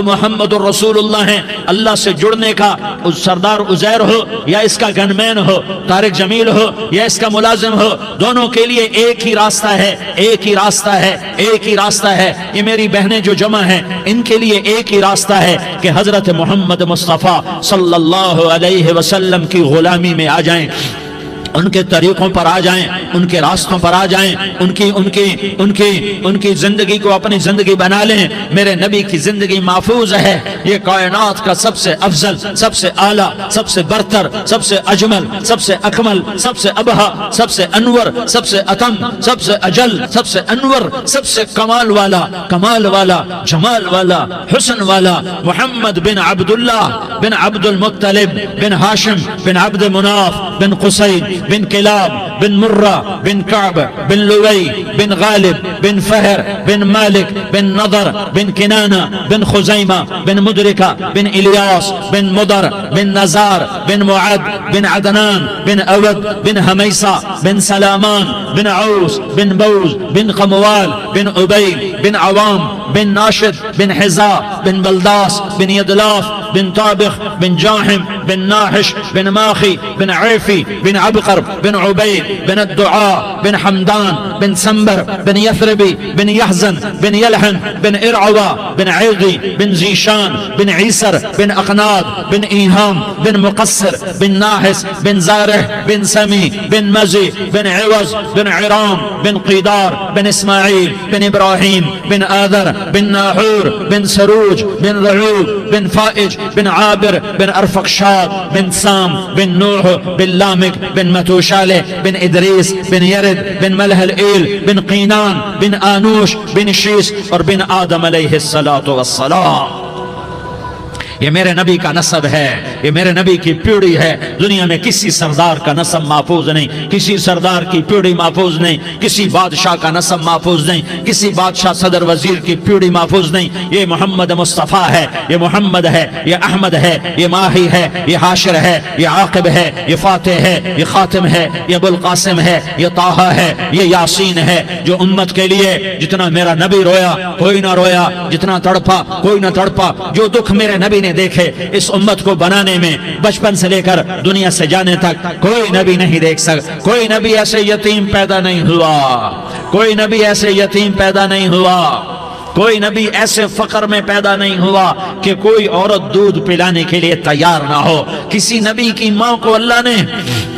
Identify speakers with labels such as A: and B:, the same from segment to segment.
A: محمد الرسول اللہ ہیں، اللہ سے جڑنے کا سردار عزیر ہو یا اس کا گنمین ہو، طارق جمیل ہو یا اس کا ملازم ہو، دونوں کے لیے ایک ہی راستہ ہے، ایک ہی راستہ ہے، ایک ہی راستہ ہے۔ یہ میری بہنیں جو جمع ہیں ان کے لیے ایک ہی راستہ ہے کہ حضرت محمد مصطفیٰ صلی اللہ علیہ وسلم کی غلامی میں آ جائیں، ان کے طریقوں پر آ جائیں، ان کے راستوں پر آ جائیں، ان کی زندگی کو اپنی زندگی بنا لیں۔ میرے نبی کی زندگی محفوظ ہے، یہ کائنات کا سب سے افضل، سب سے اعلیٰ، سب سے برتر، سب سے اجمل، سب سے اکمل، سب سے ابہا، سب سے انور، سب سے اتم، سب سے اجل، سب سے انور، سب سے کمال والا، کمال والا، جمال والا، حسن والا محمد بن عبداللہ بن عبد المطلب بن ہاشم بن عبد مناف بن قصی بن کلاب بن مرہ بن کعب بن لوی بن غالب بن فہر بن مالک بن نضر بن کنانہ بن خزیمہ بن مدرکہ بن الیاس بن مدر بن نزار بن معد بن عدنان بن اود بن حمیسہ بن سلامان بن عوس بن بوز بن قموال بن عبید بن عوام بن ناشد بن حزا بن بلداس بن یدلاف بن طابخ بن جاحم بن ناحش بن ماخی بن عیفی بن عبقر بن عبید بن الدعاء بن حمدان بن سنبر بن یثربی بن یحزن بن یلحن بن ارعوا بن عیغی بن زیشان بن عیسر بن اقناد بن ایہام بن مقصر بن ناحس بن زارح بن سمی بن مزی بن عوض بن عرام بن قیدار بن اسماعیل بن ابراہیم بن آذر بن ناحور بن سروج بن رعوب بن فائج بن عابر بن ارفقشاد بن سام بن نوح بن لامک بن متوشالہ بن ادریس بن یرد بن ملح الایل بن قینان بن آنوش بن شیس اور بن آدم علیہ السلام۔ یہ میرے نبی کا نسب ہے، یہ میرے نبی کی پیڑھی ہے۔ دنیا میں کسی سردار کا نسب محفوظ نہیں، کسی سردار کی پیڑھی محفوظ نہیں، کسی بادشاہ کا نسب محفوظ نہیں، کسی بادشاہ صدر وزیر کی پیڑھی محفوظ نہیں۔ یہ محمد مصطفیٰ ہے، یہ محمد ہے، یہ احمد ہے، یہ ماہی ہے، یہ حاشر ہے، یہ عاقب ہے، یہ فاتح ہے، یہ خاتم ہے، یہ ابو القاسم ہے، یہ طٰہٰ ہے، یہ یاسین ہے۔ جو امت کے لیے جتنا میرا نبی رویا کوئی نہ رویا، جتنا تڑپا کوئی نہ تڑپا، جو دکھ میرے نبی نے دیکھے اس امت کو بنانے میں، بچپن سے لے کر دنیا سے جانے تک کوئی نبی نہیں دیکھ سکتا۔ کوئی نبی ایسے یتیم پیدا نہیں ہوا، کوئی نبی ایسے یتیم پیدا نہیں ہوا، کوئی نبی ایسے فقر میں پیدا نہیں ہوا کہ کوئی عورت دودھ پلانے کے لیے تیار نہ ہو۔ کسی نبی کی ماں کو اللہ نے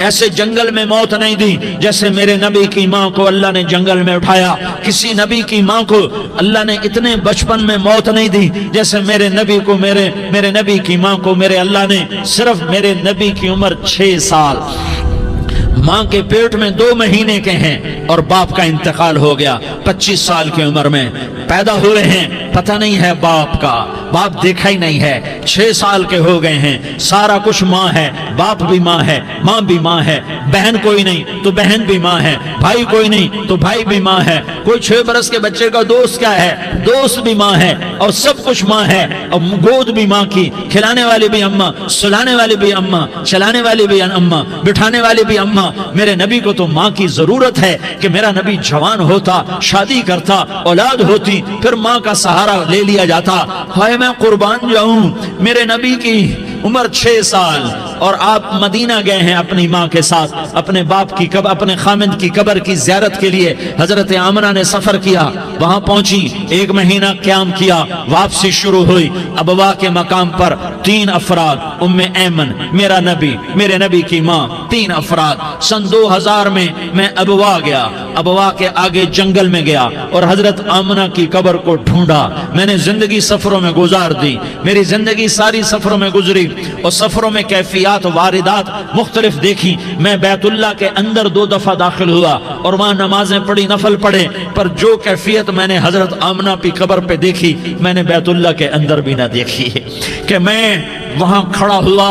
A: ایسے جنگل میں موت نہیں دی جیسے میرے نبی کی ماں کو اللہ نے جنگل میں اٹھایا۔ کسی نبی کی ماں کو اللہ نے اتنے بچپن میں موت نہیں دی جیسے میرے نبی کو میرے نبی کی ماں کو میرے اللہ نے صرف میرے نبی کی عمر 6 سال، ماں کے پیٹ میں 2 مہینے کے ہیں اور باپ کا انتقال ہو گیا 25 سال کی عمر میں پیدا ہوئے ہیں، پتہ نہیں ہے باپ کا، باپ دیکھا ہی نہیں ہے، 6 سال کے ہو گئے ہیں، سارا کچھ ماں ہے، باپ بھی ماں ہے، ماں بھی ماں ہے، بہن کوئی نہیں تو بہن بھی ماں ہے، بھائی کوئی نہیں تو بھائی بھی ماں ہے، کوئی 6 برس کے بچے کا دوست کیا ہے، دوست بھی ماں ہے، اور سب کچھ ماں ہے، اور گود بھی ماں کی، کھلانے والی بھی اماں، سلانے والی بھی اماں، چلانے والی بھی اماں، بٹھانے والی بھی اماں۔ میرے نبی کو تو ماں کی ضرورت ہے کہ میرا نبی جوان ہوتا، شادی کرتا، اولاد ہوتی، پھر ماں کا سہارا لے لیا جاتا۔ ہائے میں قربان جاؤں، میرے نبی کی عمر 6 سال اور آپ مدینہ گئے ہیں اپنی ماں کے ساتھ، اپنے باپ کی اپنے خامند کی قبر کی زیارت کے لیے حضرت آمنہ نے سفر کیا، وہاں پہنچی، 1 مہینہ قیام کیا، واپسی شروع ہوئی۔ ابوا کے مقام پر 3 افراد، ام ایمن، میرا نبی، میرے نبی کی ماں، 3 افراد۔ سن 2000 میں ابوا گیا، ابوا کے آگے جنگل میں گیا اور حضرت آمنہ کی قبر کو ڈھونڈا۔ میں نے زندگی سفروں میں گزار دی، میری زندگی ساری سفروں میں گزری اور سفروں میں کیفیات واردات مختلف دیکھی۔ میں بیت اللہ کے اندر 2 دفعہ داخل ہوا اور وہاں نمازیں پڑھی، نفل پڑھے، پر جو کیفیت میں نے حضرت آمنہ کی قبر پہ دیکھی میں نے بیت اللہ کے اندر بھی نہ دیکھی، کہ میں وہاں کھڑا ہوا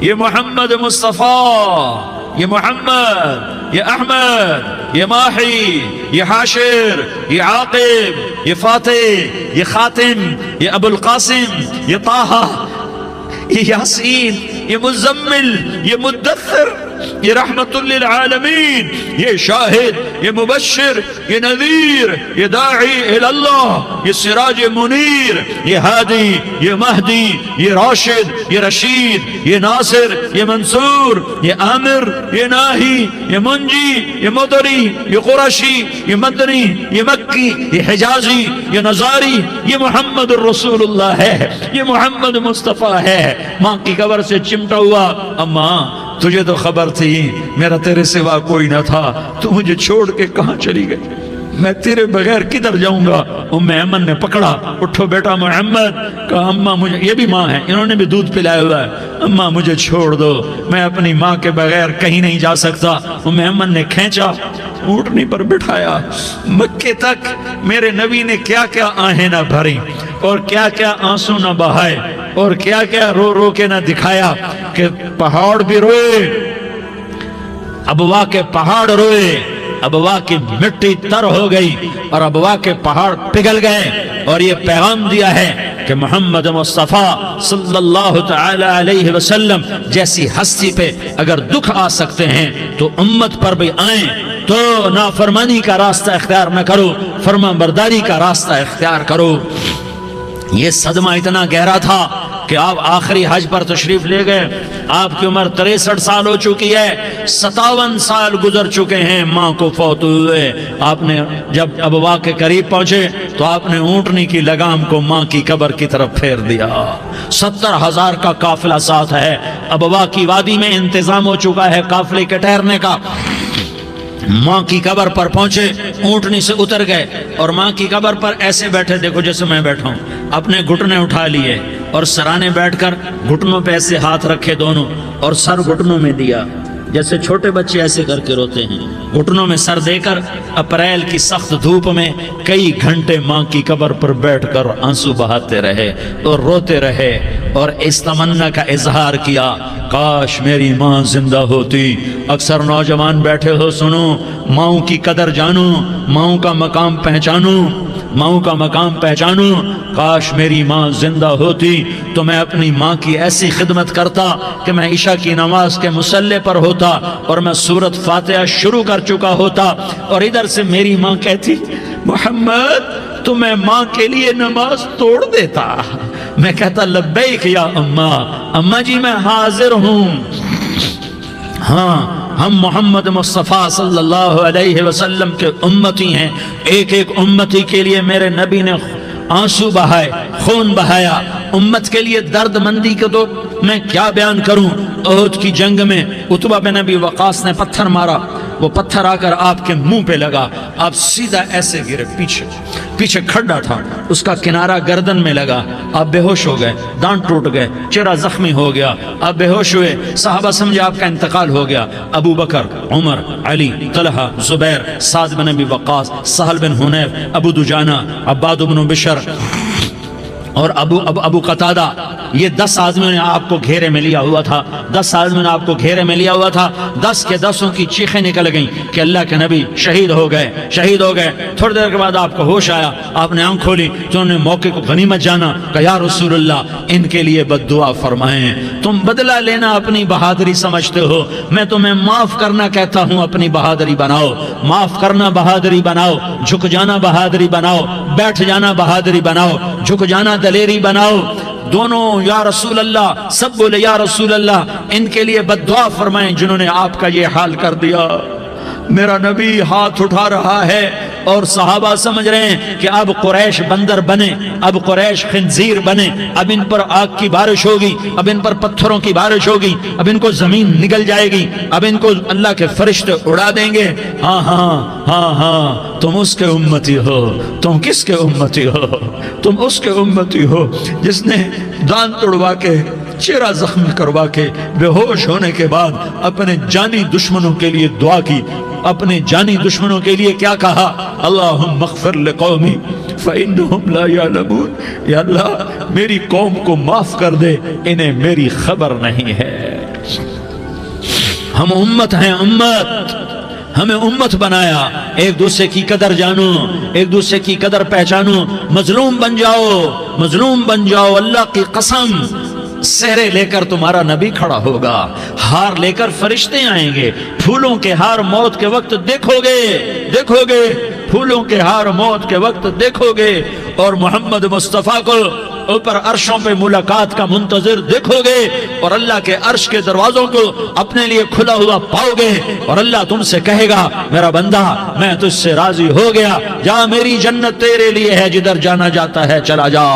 A: یہ محمد مصطفیٰ، یہ محمد، یہ احمد، یہ ماہی، یہ حاشر، یہ عاقب، یہ فاتح، یہ خاتم، یہ ابو القاسم، یہ طہ، یہ یاسین، یہ مزمل، یہ مدثر، یہ رحمت للعالمین، یہ شاہد، یہ مبشر، یہ نذیر، یہ داعی اللہ، یہ سراج منیر، یہ ہادی، یہ مہدی، یہ راشد، یہ رشید، یہ ناصر، یہ منصور، یہ عامر، یہ ناہی، یہ منجی، یہ مدری، یہ قرشی، یہ مدنی، یہ مکی، یہ حجازی، یہ نظاری، یہ محمد الرسول اللہ ہے، یہ محمد مصطفیٰ ہے۔ ماں کی قبر سے چمٹا ہوا، اماں تجھے تو خبر تھی میرا تیرے سوا کوئی نہ تھا، تو مجھے چھوڑ کے کہاں چلی گئی، میں تیرے بغیر کدھر جاؤں گا؟ ام ایمن نے پکڑا، اٹھو بیٹا محمد، کہا اماں مجھے، یہ بھی ماں ہے، انہوں نے بھی دودھ پلایا ہوا ہے، اماں مجھے چھوڑ دو، میں اپنی ماں کے بغیر کہیں نہیں جا سکتا۔ ام ایمن نے کھینچا، اونٹنی پر بٹھایا، مکے تک میرے نبی نے کیا کیا آہیں نہ بھری اور کیا کیا آنسو نہ بہائے اور کیا کیا رو رو کے نہ دکھایا کہ پہاڑ بھی روئے، ابوا کے پہاڑ روئے، ابوا کی مٹی تر ہو گئی اور ابوا کے پہاڑ پگھل گئے، اور یہ پیغام دیا ہے کہ محمد مصطفیٰ صلی اللہ تعالی علیہ وسلم جیسی ہستی پہ اگر دکھ آ سکتے ہیں تو امت پر بھی آئیں، تو نافرمانی کا راستہ اختیار نہ کرو، فرما برداری کا راستہ اختیار کرو۔ یہ صدمہ اتنا گہرا تھا کہ آپ آخری حج پر تشریف لے گئے، آپ کی عمر 63 سال ہو چکی ہے، 57 سال گزر چکے ہیں ماں کو فوت ہوئے۔ آپ نے جب ابوا کے قریب پہنچے تو آپ نے اونٹنی کی لگام کو ماں کی قبر کی طرف پھیر دیا۔ 70,000 کا قافلہ ساتھ ہے، ابوا کی وادی میں انتظام ہو چکا ہے قافلے کے ٹھہرنے کا۔ ماں کی قبر پر پہنچے، اونٹنی سے اتر گئے اور ماں کی قبر پر ایسے بیٹھے، دیکھو جیسے میں بیٹھا ہوں، اپنے گھٹنے اٹھا لیے اور سرانے بیٹھ کر گھٹنوں پہ ایسے ہاتھ رکھے دونوں اور سر گھٹنوں میں دیا، جیسے چھوٹے بچے ایسے کر کے روتے ہیں، گھٹنوں میں سر دے کر اپریل کی سخت دھوپ میں کئی گھنٹے ماں کی قبر پر بیٹھ کر آنسو بہاتے رہے اور روتے رہے اور اس تمنا کا اظہار کیا، کاش میری ماں زندہ ہوتی۔ اکثر نوجوان بیٹھے ہو، سنو، ماؤں کی قدر جانو، ماؤں کا مقام پہچانو، ماؤں کا مقام پہچانو۔ کاش میری ماں زندہ ہوتی تو میں اپنی ماں کی ایسی خدمت کرتا کہ میں عشاء کی نماز کے مصلی پر ہوتا اور میں سورۃ فاتحہ شروع کر چکا ہوتا، اور ادھر سے میری ماں کہتی محمد تو میں ماں کے لیے نماز توڑ دیتا، میں کہتا لبیک یا اماں، اماں جی میں حاضر ہوں۔ ہاں، ہم محمد مصطفیٰ صلی اللہ علیہ وسلم کے امتی ہیں، ایک ایک امتی کے لیے میرے نبی نے آنسو بہائے، خون بہایا، امت کے لیے درد مندی کو تو میں کیا بیان کروں۔ احد کی جنگ میں عتبہ بن ابی وقاص نے پتھر مارا، وہ پتھر آ کر آپ کے منہ پہ لگا، آپ سیدھا ایسے گرے، پیچھے کھڈا تھا، اس کا کنارہ گردن میں لگا، آپ بے ہوش ہو گئے، دانت ٹوٹ گئے، چہرہ زخمی ہو گیا، آپ بے ہوش ہوئے، صحابہ سمجھے آپ کا انتقال ہو گیا۔ ابو بکر، عمر، علی، طلحہ، زبیر، سعد بن ابی وقاص، سہل بن حنیف، ابو دجانہ، عباد بن بشر اور ابو قتادہ، یہ 10 آدمیوں نے آپ کو گھیرے میں لیا ہوا تھا، 10 آدمیوں نے آپ کو گھیرے میں لیا ہوا تھا، 10 کے 10 کی چیخیں نکل گئیں کہ اللہ کے نبی شہید ہو گئے، شہید ہو گئے۔ تھوڑی دیر کے بعد آپ کو ہوش آیا، آپ نے آنکھ کھولی تو انہوں نے موقع کو غنیمت جانا کہ یا رسول اللہ ان کے لیے بد دعا فرمائیں، تم بدلہ لینا اپنی بہادری سمجھتے ہو، میں تمہیں معاف کرنا کہتا ہوں، اپنی بہادری بناؤ، معاف کرنا بہادری بناؤ، جھک جانا بہادری بناؤ، بیٹھ جانا بہادری بناؤ، جھک جانا دلیری بناؤ۔ دونوں یا رسول اللہ، سب بولے یا رسول اللہ، ان کے لیے بد دعا فرمائیں جنہوں نے آپ کا یہ حال کر دیا۔ میرا نبی ہاتھ اٹھا رہا ہے اور صحابہ سمجھ رہے ہیں کہ اب قریش بندر بنے، اب قریش خنزیر بنے، اب ان پر آگ کی بارش ہوگی، اب ان پر پتھروں کی بارش ہوگی، اب ان کو زمین نگل جائے گی، اب ان کو اللہ کے فرشتے اڑا دیں گے۔ ہاں ہاں ہاں ہاں، تم اس کے امتی ہو، تم کس کے امتی ہو؟ تم اس کے امتی ہو جس نے دانت توڑوا کے، چہرہ زخمی کروا کے، بے ہوش ہونے کے بعد اپنے جانی دشمنوں کے لیے دعا کی، اپنے جانی دشمنوں کے لیے کیا کہا؟ اللہم اغفر لقومی فإنہم لا یعلمون، یا اللہ میری قوم کو معاف کر دے، انہیں میری خبر نہیں ہے۔ ہم امت ہیں، امت، ہمیں امت بنایا، ایک دوسرے کی قدر جانو، ایک دوسرے کی قدر پہچانو، مظلوم بن جاؤ، مظلوم بن جاؤ، اللہ کی قسم سہرے لے کر تمہارا نبی کھڑا ہوگا، ہار لے کر فرشتے آئیں گے، پھولوں کے ہار موت کے وقت دیکھو گے، دیکھو گے، پھولوں کے ہار موت کے وقت دیکھو گے، اور محمد مصطفیٰ کو اوپر عرشوں پہ ملاقات کا منتظر دیکھو گے، اور اللہ کے عرش کے دروازوں کو اپنے لیے کھلا ہوا پاؤ گے، اور اللہ تم سے کہے گا میرا بندہ میں تجھ سے راضی ہو گیا، جا میری جنت تیرے لیے ہے، جدھر جانا جاتا ہے چلا جا۔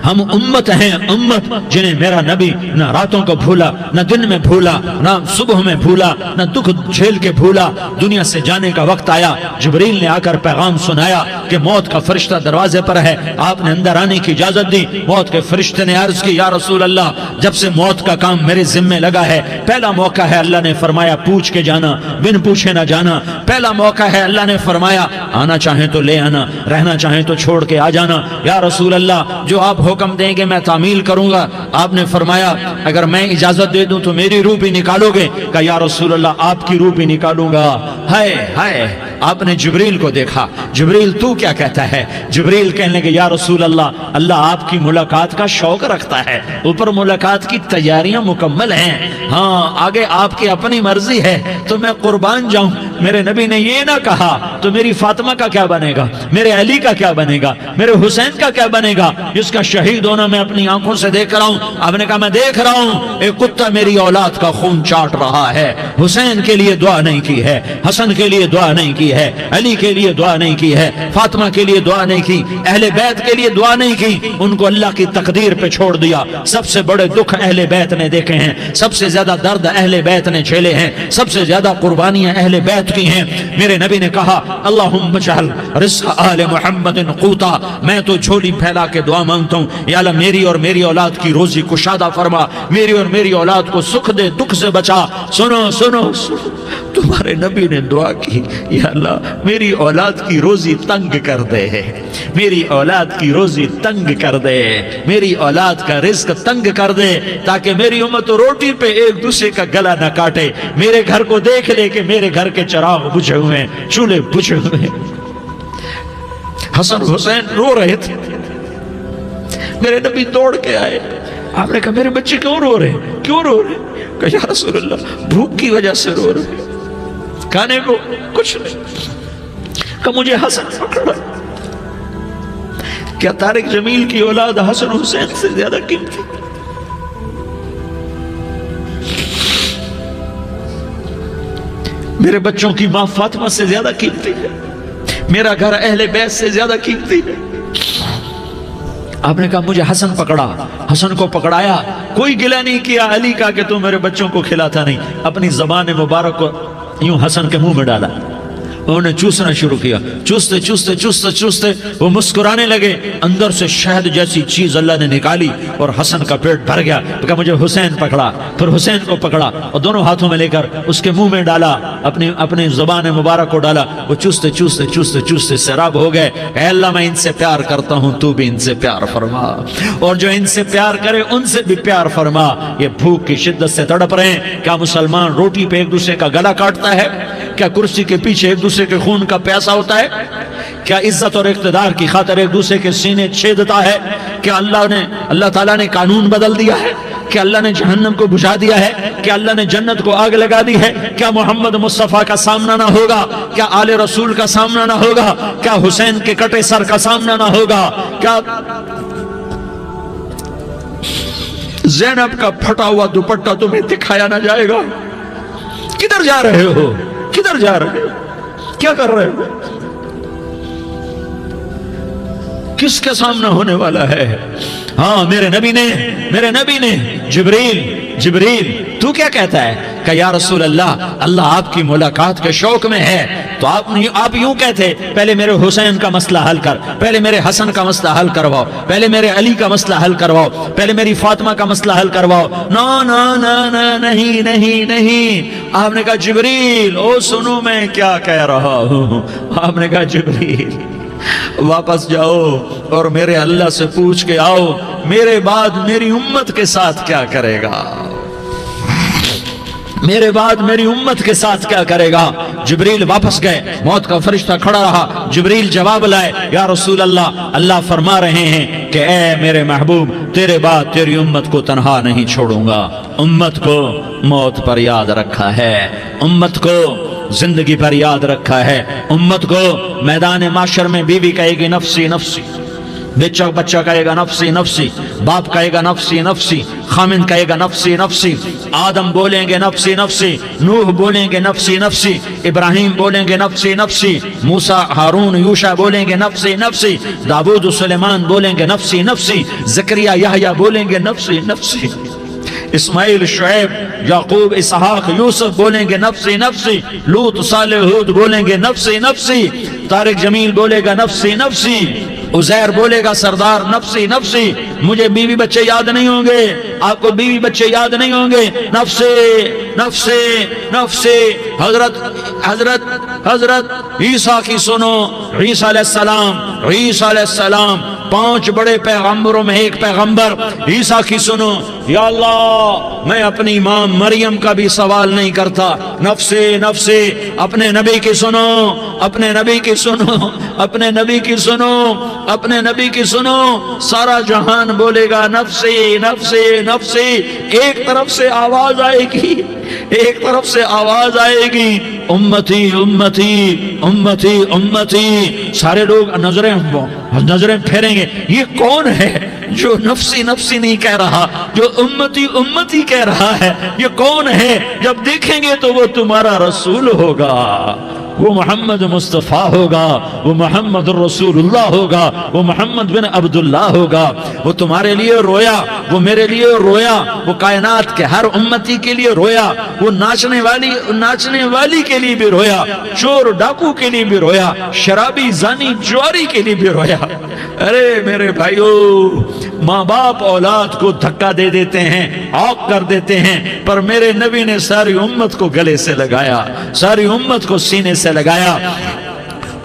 A: ہم امت ہیں، امت جنہیں میرا نبی نہ راتوں کو بھولا، نہ دن میں بھولا، نہ صبح میں بھولا، نہ دکھ جھیل کے بھولا۔ دنیا سے جانے کا وقت آیا، جبریل نے آ کر پیغام سنایا کہ موت کا فرشتہ دروازے پر ہے، آپ نے اندر آنے کی اجازت دی۔ موت کے فرشتے نے عرض کی یا رسول اللہ جب سے موت کا کام میرے ذمے لگا ہے پہلا موقع ہے، اللہ نے فرمایا پوچھ کے جانا، بن پوچھے نہ جانا، پہلا موقع ہے، اللہ نے فرمایا آنا چاہیں تو لے آنا، رہنا چاہیں تو چھوڑ کے آ جانا۔ یا رسول اللہ جو آپ حکم دیں گے میں تعمیل کروں گا۔ آپ نے فرمایا اگر میں اجازت دے دوں تو میری روح بھی نکالو گے؟ کہا یا رسول اللہ آپ کی روح بھی نکالوں گا۔ ہائے ہائے، آپ نے جبریل کو دیکھا، جبریل تو کیا کہتا ہے؟ جبریل کہنے لگے یا رسول اللہ اللہ آپ کی ملاقات کا شوق رکھتا ہے، اوپر ملاقات کی تیاریاں مکمل ہیں، ہاں آگے آپ کی اپنی مرضی ہے تو میں قربان جاؤں۔ میرے نبی نے یہ نہ کہا تو میری فاطمہ کا کیا بنے گا، میرے علی کا کیا بنے گا، میرے حسین کا کیا بنے گا جس کا شہید ہونا میں اپنی آنکھوں سے دیکھ رہا ہوں۔ آپ نے کہا میں دیکھ رہا ہوں ایک کتا میری اولاد کا خون چاٹ رہا ہے، حسین کے لیے دعا نہیں کی ہے، حسن کے لیے دعا نہیں کی ہے، علی کے لیے دعا نہیں کی ہے، فاطمہ کے لیے دعا نہیں کی، اہل بیت کے لیے دعا نہیں کی، ان کو اللہ کی تقدیر پہ چھوڑ دیا۔ سب سے بڑے دکھ اہل بیت نے دیکھے ہیں، سب سے زیادہ درد اہل بیت نے جھیلے ہیں، سب سے زیادہ قربانیاں اہل بیت کی ہیں۔ میرے نبی نے کہا اللہم اجعل رزق آل محمد قوتا، میں تو جھولی پھیلا کے دعا مانگتا ہوں یا اللہ میری اور میری اولاد کی روزی کشادہ فرما، میری اور میری اولاد کو سکھ دے، دکھ سے بچا۔ سنو سنو سنو، تمہارے نبی نے دعا کی یا اللہ میری اولاد کی روزی تنگ کر دے، میری اولاد کی روزی تنگ کر دے، میری اولاد کا رزق تنگ کر دے تاکہ میری امت روٹی پہ ایک دوسرے کا گلا نہ کاٹے، میرے گھر کو دیکھ لے کہ میرے گھر کے چراغ بجھے ہوئے ہیں، چولہے بجھے ہوئے ہیں۔ حسن حسین رو رہے تھے، میرے نبی دوڑ کے آئے، آپ نے کہا میرے بچے کیوں رو رہے ہیں، کیوں رو رہے ہیں؟ کہا یا رسول اللہ بھوک کی وجہ سے رو رہے ہیں، کھانے کو کچھ نہیں۔ کہ مجھے حسن پکڑا، کیا طارق جمیل کی اولاد حسن حسین سے زیادہ قیمتی؟ میرے بچوں کی ماں فاطمہ سے زیادہ قیمتی ہے، میرا گھر اہل بیت سے زیادہ قیمتی ہے۔ آپ نے کہا مجھے حسن پکڑا، حسن کو پکڑایا، کوئی گلہ نہیں کیا علی کا کہ تو میرے بچوں کو کھلاتا نہیں، اپنی زبان مبارک کو یوں حسن کے منہ میں ڈالا، انہوں نے چوسنا شروع کیا، چوستے چوستے چوستے چوستے وہ مسکرانے لگے، اندر سے شہد جیسی چیز اللہ نے نکالی اور حسن کا پیٹ بھر گیا۔ کہا مجھے حسین پکڑا، پھر حسین کو پکڑا اور دونوں ہاتھوں میں لے کر اس کے منہ میں ڈالا، اپنی زبان مبارک کو ڈالا، وہ چوستے چوستے چوستے چوستے سیراب ہو گئے۔ اے اللہ میں ان سے پیار کرتا ہوں، تو بھی ان سے پیار فرما، اور جو ان سے پیار کرے ان سے بھی پیار فرما۔ یہ بھوک کی شدت سے تڑپ رہے ہیں، کیا مسلمان روٹی پہ ایک دوسرے کا گلا کاٹتا ہے؟ کیا کرسی کے پیچھے ایک دوسرے کے خون کا پیاسا ہوتا ہے؟ کیا عزت اور اقتدار کی خاطر ایک دوسرے کے سینے چھیدتا ہے؟ کیا اللہ تعالیٰ نے قانون بدل دیا ہے؟ کیا اللہ نے جہنم کو بجھا دیا ہے؟ کیا اللہ نے جنت کو آگ لگا دی ہے؟ کیا محمد مصطفیٰ کا سامنا نہ ہوگا؟ کیا آل رسول کا سامنا نہ ہوگا؟ کیا حسین کے کٹے سر کا سامنا نہ ہوگا؟ کیا زینب کا پھٹا ہوا دوپٹہ تمہیں دکھایا نہ جائے گا؟ کدھر جا رہے ہو؟ کدھر جا رہے ہو؟ کیا کر رہے ہو؟ کس کے سامنا ہونے والا ہے؟ ہاں میرے نبی نے جبریل تو کیا کہتا ہے؟ کہ یا رسول اللہ آپ کی ملاقات کے شوق میں ہے، تو آپ یوں کہتے پہلے میرے حسین کا مسئلہ حل کر، پہلے میرے حسن کا مسئلہ حل کرواؤ، پہلے میرے علی کا مسئلہ حل کرواؤ، پہلے میری فاطمہ کا مسئلہ حل کرواؤ۔ نہیں۔ آپ نے کہا جبریل او سنو میں کیا کہہ رہا ہوں۔ آپ نے کہا جبریل واپس جاؤ اور میرے اللہ سے پوچھ کے آؤ میرے بعد میری امت کے ساتھ کیا کرے گا۔ میرے بعد میری امت کے ساتھ کیا کرے گا؟ جبریل واپس گئے، موت کا فرشتہ کھڑا رہا، جبریل جواب لائے، یا رسول اللہ، اللہ فرما رہے ہیں کہ اے میرے محبوب، تیرے بعد تیری امت کو تنہا نہیں چھوڑوں گا۔ امت کو موت پر یاد رکھا ہے، امت کو زندگی پر یاد رکھا ہے، امت کو میدان معاشر میں بیوی کہے گی نفسی نفسی، بچہ کہے گا نفسی نفسی، باپ کہے گا نفسی نفسی، خامن کہے گا نفسی نفسی، آدم بولیں گے نفسی نفسی، نوح بولیں گے نفسی نفسی، ابراہیم بولیں گے نفسی نفسی، موسیٰ ہارون یوشع بولیں گے نفسی نفسی، داؤد سلیمان بولیں گے نفسی نفسی، زکریا یحییٰ بولیں گے نفسی نفسی، اسماعیل شعیب یعقوب اسحاق یوسف بولیں گے نفسی نفسی، لوط صالح ہود بولیں گے نفسی نفسی، طارق جمیل بولے گا نفسی نفسی، عزیر بولے گا سردار نفسی نفسی، مجھے بیوی بچے یاد نہیں ہوں گے، آپ کو بیوی بچے یاد نہیں ہوں گے، نفسی نفسی نفسی۔ حضرت عیسیٰ کی سنو، عیسیٰ علیہ السلام 5 بڑے پیغمبروں میں ایک پیغمبر عیسیٰ کی سنو، یا اللہ میں اپنی ماں مریم کا بھی سوال نہیں کرتا، نفسی نفسی، اپنے نبی کی سنو، اپنے نبی کی سنو، اپنے نبی کی سنو، اپنے نبی کی سنو، سارا جہان بولے گا نفسی نفسی نفسی، ایک طرف سے آواز آئے گی، ایک طرف سے آواز آئے گی، امتی امتی امتی امتی، سارے لوگ نظریں پھیریں گے، یہ کون ہے جو نفسی نفسی نہیں کہہ رہا، جو امتی امتی کہہ رہا ہے، یہ کون ہے؟ جب دیکھیں گے تو وہ تمہارا رسول ہوگا، وہ محمد مصطفیٰ ہوگا، وہ محمد الرسول اللہ ہوگا، وہ محمد بن عبداللہ ہوگا، وہ تمہارے لیے رویا، وہ میرے لیے رویا، وہ کائنات کے ہر امتی کے لیے رویا، وہ ناچنے والی کے لیے بھی رویا، چور ڈاکو کے لیے بھی رویا، شرابی زانی جواری کے لیے بھی رویا۔ ارے میرے بھائیو، ماں باپ اولاد کو دھکا دے دیتے ہیں، عوق کر دیتے ہیں، پر میرے نبی نے ساری امت کو گلے سے لگایا، ساری امت کو سینے سے لگایا۔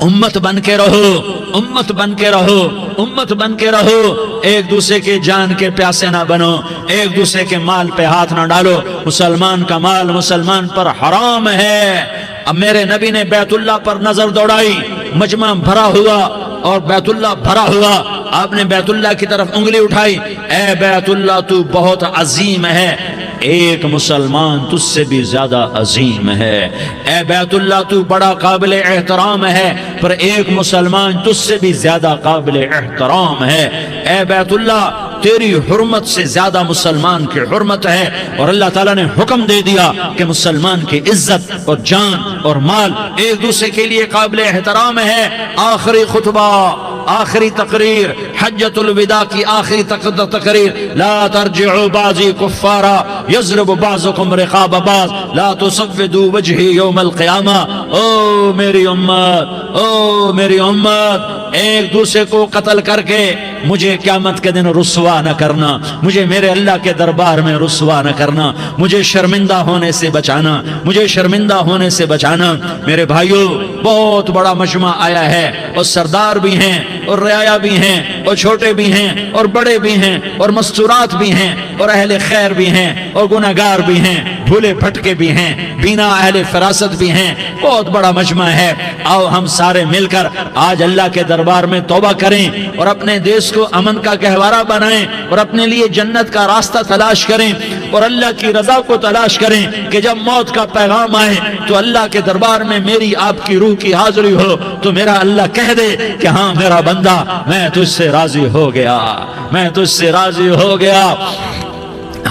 A: امت بن کے رہو، امت بن کے رہو، امت بن کے رہو، ایک دوسرے کے جان کے پیاسے نہ بنو، ایک دوسرے کے مال پہ ہاتھ نہ ڈالو، مسلمان کا مال مسلمان پر حرام ہے۔ اب میرے نبی نے بیت اللہ پر نظر دوڑائی، مجمع بھرا ہوا اور بیت اللہ بھرا ہوا، آپ نے بیت اللہ کی طرف انگلی اٹھائی، اے بیت اللہ تو بہت عظیم ہے، ایک مسلمان تجھ سے بھی زیادہ عظیم ہے، اے بیت اللہ تو بڑا قابل احترام ہے، پر ایک مسلمان تجھ سے بھی زیادہ قابل احترام ہے، اے بیت اللہ تیری حرمت سے زیادہ مسلمان کی حرمت ہے، اور اللہ تعالیٰ نے حکم دے دیا کہ مسلمان کی عزت اور جان اور مال ایک دوسرے کے لیے قابل احترام ہے۔ آخری خطبہ، آخری تقریر، حجۃ الوداع کی آخری تقریر، لا ترجعوا بعضی کفارا یضرب بعضکم رقاب بعض لا تسودوا وجہی یوم القیامہ۔ او میری امت، او میری امت، ایک دوسرے کو قتل کر کے مجھے قیامت کے دن رسوا نہ کرنا، مجھے میرے اللہ کے دربار میں رسوا نہ کرنا، مجھے شرمندہ ہونے سے بچانا، مجھے شرمندہ ہونے سے بچانا۔ میرے بھائیو، بہت بڑا مجمع آیا ہے، اور سردار بھی ہیں اور رعایا بھی ہیں اور چھوٹے بھی ہیں اور بڑے بھی ہیں اور مستورات بھی ہیں اور اہل خیر بھی ہیں اور گناہگار بھی ہیں، بھولے بھٹکے بھی ہیں، بینا اہل فراست بھی ہیں، بہت بڑا مجمع ہے۔ آؤ ہم سارے مل کر آج اللہ کے دربار میں توبہ کریں اور اپنے دیش کو امن کا گہوارہ بنائیں اور اپنے لیے جنت کا راستہ تلاش کریں اور اللہ کی رضا کو تلاش کریں کہ جب موت کا پیغام آئے تو اللہ کے دربار میں میری آپ کی روح کی حاضری ہو تو میرا اللہ کہہ دے کہ ہاں میرا بندہ، میں تجھ سے راضی ہو گیا، میں تجھ سے راضی ہو گیا۔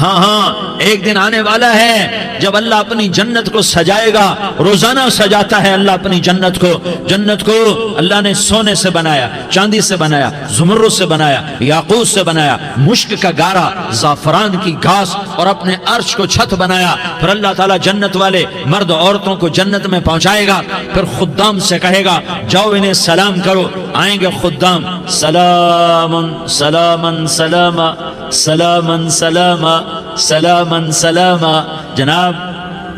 A: ہاں ہاں، ایک دن آنے والا ہے جب اللہ اپنی جنت کو سجائے گا، روزانہ سجاتا ہے اللہ اپنی جنت کو۔ جنت کو اللہ نے سونے سے بنایا، چاندی سے بنایا، زمرد سے بنایا، یاقوت سے بنایا، مشک کا گارا، زعفران کی گھاس اور اپنے عرش کو چھت بنایا۔ پھر اللہ تعالیٰ جنت والے مرد عورتوں کو جنت میں پہنچائے گا، پھر خدام سے کہے گا جاؤ انہیں سلام کرو۔ آئیں گے خدام، سلام سلام سلام سلام سلام سلام سلام۔ جناب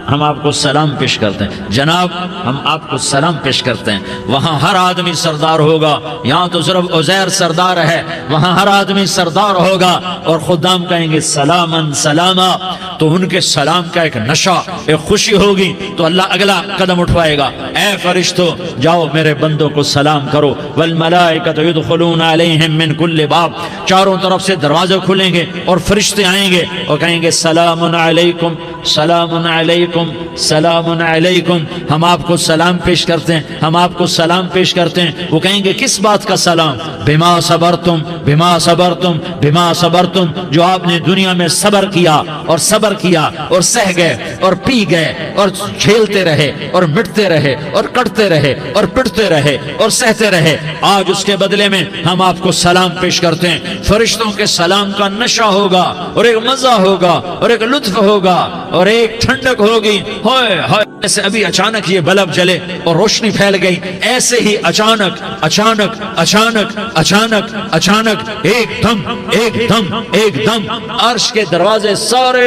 A: ہم آپ کو سلام پیش کرتے ہیں، جناب ہم آپ کو سلام پیش کرتے ہیں۔ وہاں ہر آدمی سردار ہوگا، یہاں تو صرف عزیر سردار ہے، وہاں ہر آدمی سردار ہوگا، اور خدام کہیں گے سلامن سلاما، تو ان کے سلام کا ایک نشہ، ایک خوشی ہوگی، تو اللہ اگلا قدم اٹھوائے گا، اے فرشتوں جاؤ میرے بندوں کو سلام کرو، والملائکۃ یدخلون علیہم من کل باب، چاروں طرف سے دروازے کھلیں گے اور فرشتے آئیں گے اور کہیں گے سلام علیکم سلام علیکم سلام علیکم، ہم آپ کو سلام پیش کرتے ہیں، ہم آپ کو سلام پیش کرتے ہیں۔ وہ کہیں گے کس بات کا سلام؟ بما صبرتم بما صبرتم بما صبرتم، جو آپ نے دنیا میں صبر کیا اور صبر کیا اور سہ گئے اور پی گئے اور جھیلتے رہے اور مٹتے رہے اور کٹتے رہے اور پٹتے رہے اور سہتے رہے، آج اس کے بدلے میں ہم آپ کو سلام پیش کرتے ہیں۔ فرشتوں کے سلام کا نشہ ہوگا اور ایک مزہ ہوگا اور ایک لطف ہوگا اور ایک ٹھنڈک ہوگی، ہوئے ہوئے ایسے ابھی اچانک یہ بلب جلے اور روشنی پھیل گئی، ایسے ہی اچانک اچانک اچانک اچانک اچانک ایک دم عرش کے دروازے سارے